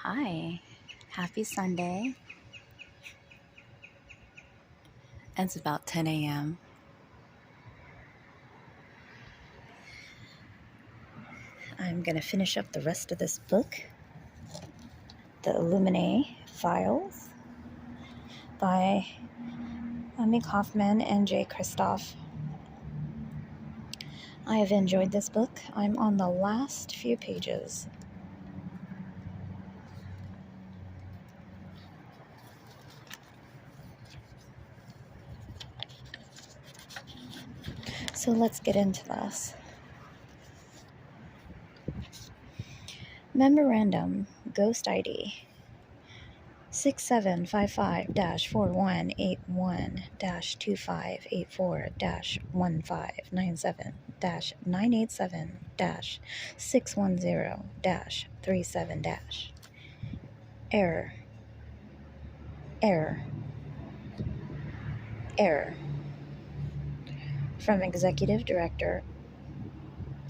Hi, happy Sunday. It's about 10 a.m. I'm going to finish up the rest of this book, The Illuminate Files by Amy Kaufman and Jay Kristoff. I have enjoyed this book. I'm on the last few pages. So let's get into this. Memorandum, Ghost ID 6755-418-2584-15987-610-37- Error, error, error. From Executive Director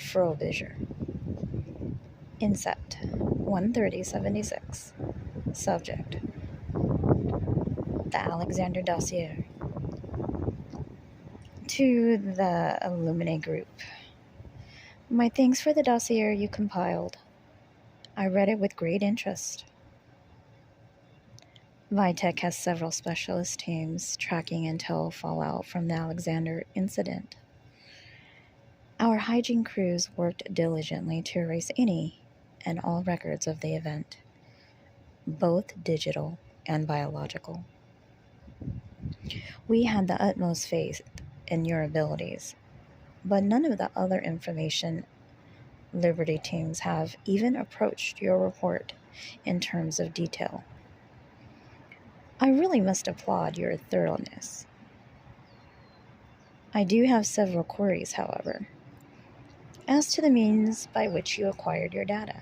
Frobisher. Incept 13076. Subject: The Alexander Dossier. To the Illuminate Group. My thanks for the dossier you compiled. I read it with great interest. Vitek has several specialist teams tracking intel fallout from the Alexander incident. Our hygiene crews worked diligently to erase any and all records of the event, both digital and biological. We had the utmost faith in your abilities, but none of the other information Liberty teams have even approached your report in terms of detail. I really must applaud your thoroughness. I do have several queries, however, as to the means by which you acquired your data.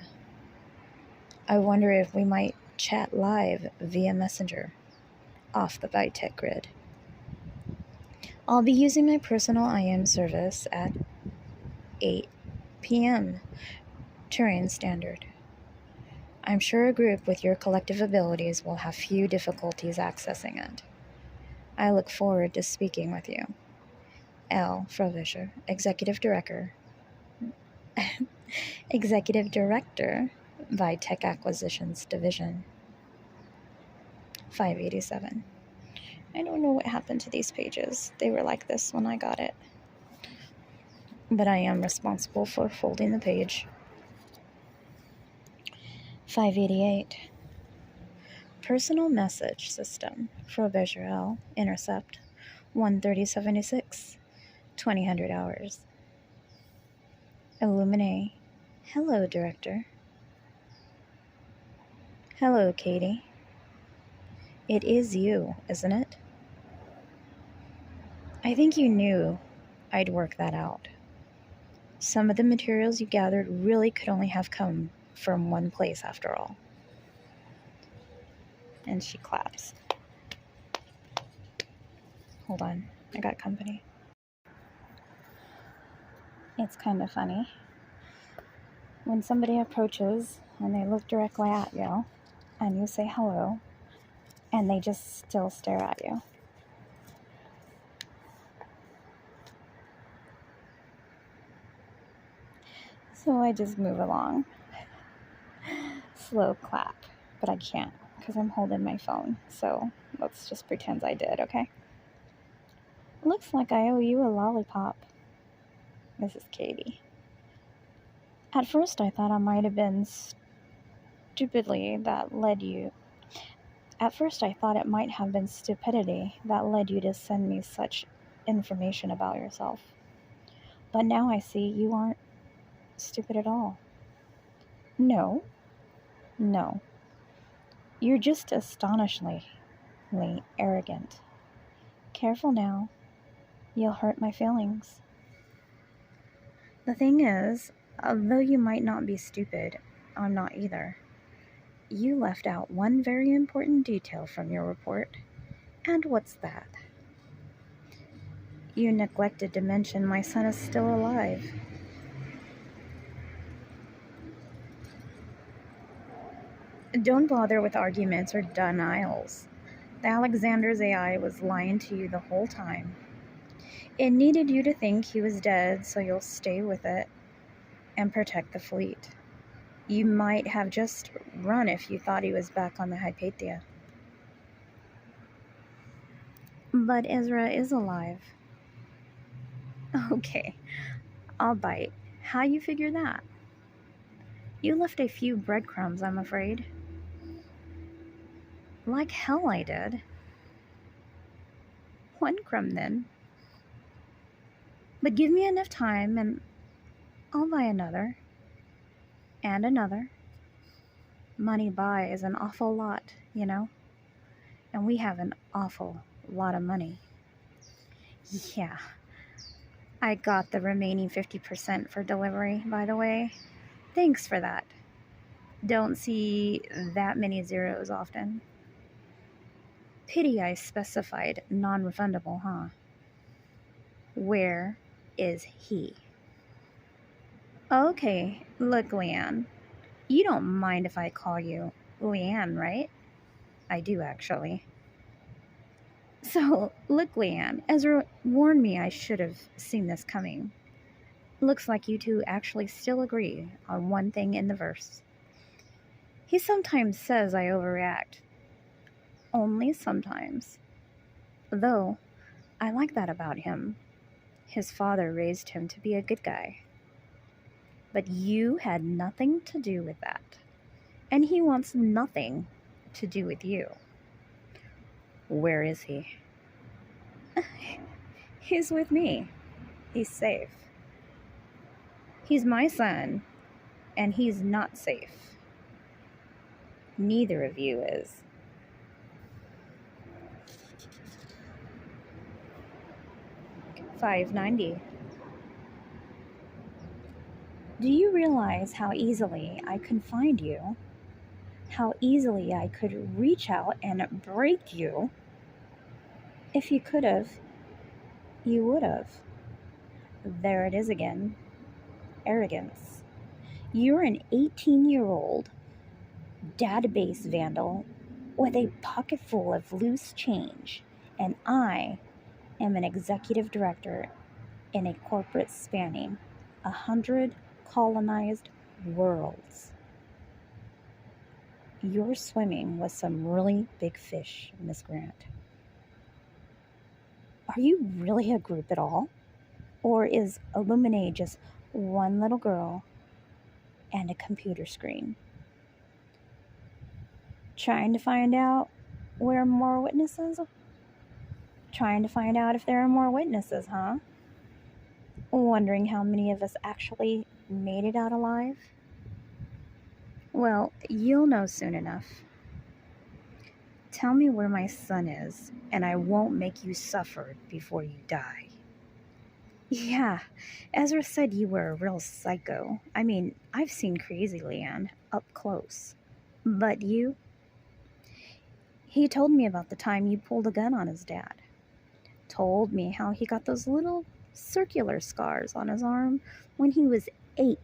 I wonder if we might chat live via Messenger, off the Vitek grid. I'll be using my personal IM service at 8 p.m. Turin Standard. I'm sure a group with your collective abilities will have few difficulties accessing it. I look forward to speaking with you. L. Frobisher, Executive Director. Executive Director, Vitek Acquisitions Division. 587. I don't know what happened to these pages. They were like this when I got it. But I am responsible for folding the page. 588. Personal Message System, Frobisher L. Intercept 13076, 2000 hours. Illuminate. Hello, Director. Hello, Katie. It is you, isn't it? I think you knew I'd work that out. Some of the materials you gathered really could only have come from one place after all. And she claps. Hold on, I got company. It's kind of funny. When somebody approaches and they look directly at you and you say hello and they just still stare at you. So I just move along. Slow clap, but I can't because I'm holding my phone. So let's just pretend I did, okay? Looks like I owe you a lollipop, Mrs. Katie. At first I thought I might have been stupidity that led you to send me such information about yourself. But now I see you aren't stupid at all. No. You're just astonishingly arrogant. Careful now. You'll hurt my feelings. The thing is, although you might not be stupid, I'm not either. You left out one very important detail from your report. And what's that? You neglected to mention my son is still alive. Don't bother with arguments or denials. The Alexander's AI was lying to you the whole time. It needed you to think he was dead so you'll stay with it and protect the fleet. You might have just run if you thought he was back on the Hypatia. But Ezra is alive. Okay, I'll bite. How you figure that? You left a few breadcrumbs, I'm afraid. Like hell I did. One crumb then. But give me enough time and I'll buy another. And another. Money buys an awful lot, you know? And we have an awful lot of money. Yeah. I got the remaining 50% for delivery, by the way. Thanks for that. Don't see that many zeros often. Pity I specified non-refundable, huh? Where is he? Okay, look, Leanne. You don't mind if I call you Leanne, right? I do, actually. So, look, Leanne, Ezra warned me I should have seen this coming. Looks like you two actually still agree on one thing in the verse. He sometimes says I overreact. Only sometimes. Though, I like that about him. His father raised him to be a good guy. But you had nothing to do with that. And he wants nothing to do with you. Where is he? He's with me. He's safe. He's my son, and he's not safe. Neither of you is. $5.90. Do you realize how easily I can find you? How easily I could reach out and break you? If you could have, you would have. There it is again. Arrogance. You're an 18-year-old database vandal with a pocket full of loose change, and I am an executive director in a corporate spanning 100 colonized worlds. You're swimming with some really big fish, Miss Grant. Are you really a group at all? Or is Illuminate just one little girl and a computer screen? Trying to find out where more witnesses? Trying to find out if there are more witnesses, huh? Wondering how many of us actually made it out alive? Well, you'll know soon enough. Tell me where my son is, and I won't make you suffer before you die. Yeah, Ezra said you were a real psycho. I mean, I've seen crazy Leanne up close. But you? He told me about the time you pulled a gun on his dad. Told me how he got those little circular scars on his arm when he was 8.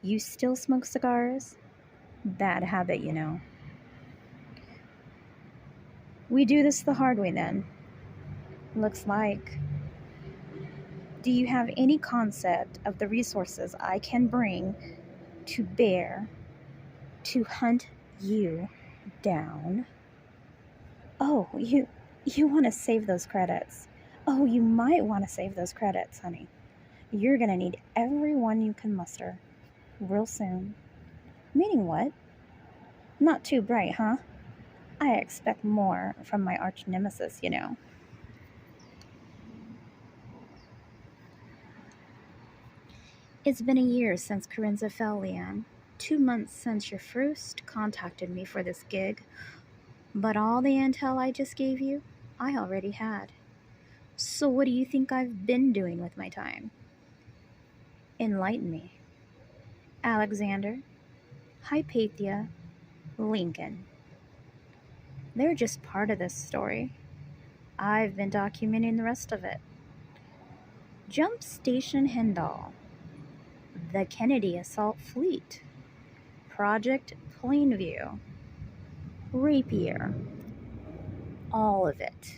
You still smoke cigars? Bad habit, you know. We do this the hard way then. Looks like. Do you have any concept of the resources I can bring to bear to hunt you down? Oh, you want to save those credits. Oh, you might want to save those credits, honey. You're going to need every one you can muster real soon. Meaning what? Not too bright, huh? I expect more from my arch nemesis, you know. It's been a year since Corinza fell, Leanne. 2 months since you first contacted me for this gig. But all the intel I just gave you, I already had. So what do you think I've been doing with my time? Enlighten me. Alexander, Hypatia, Lincoln. They're just part of this story. I've been documenting the rest of it. Jump Station Hendall. The Kennedy Assault Fleet. Project Plainview, Rapier, all of it.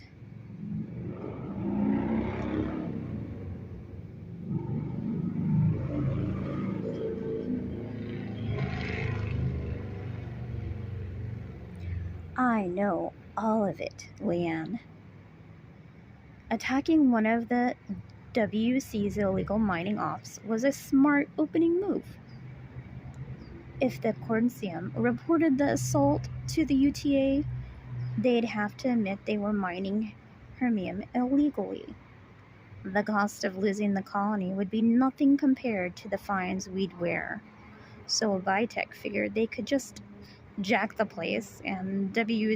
I know all of it, Leanne. Attacking one of the WC's illegal mining ops was a smart opening move. If the Consortium reported the assault to the UTA, they'd have to admit they were mining Hermium illegally. The cost of losing the colony would be nothing compared to the fines we'd wear. So Vitek figured they could just jack the place, and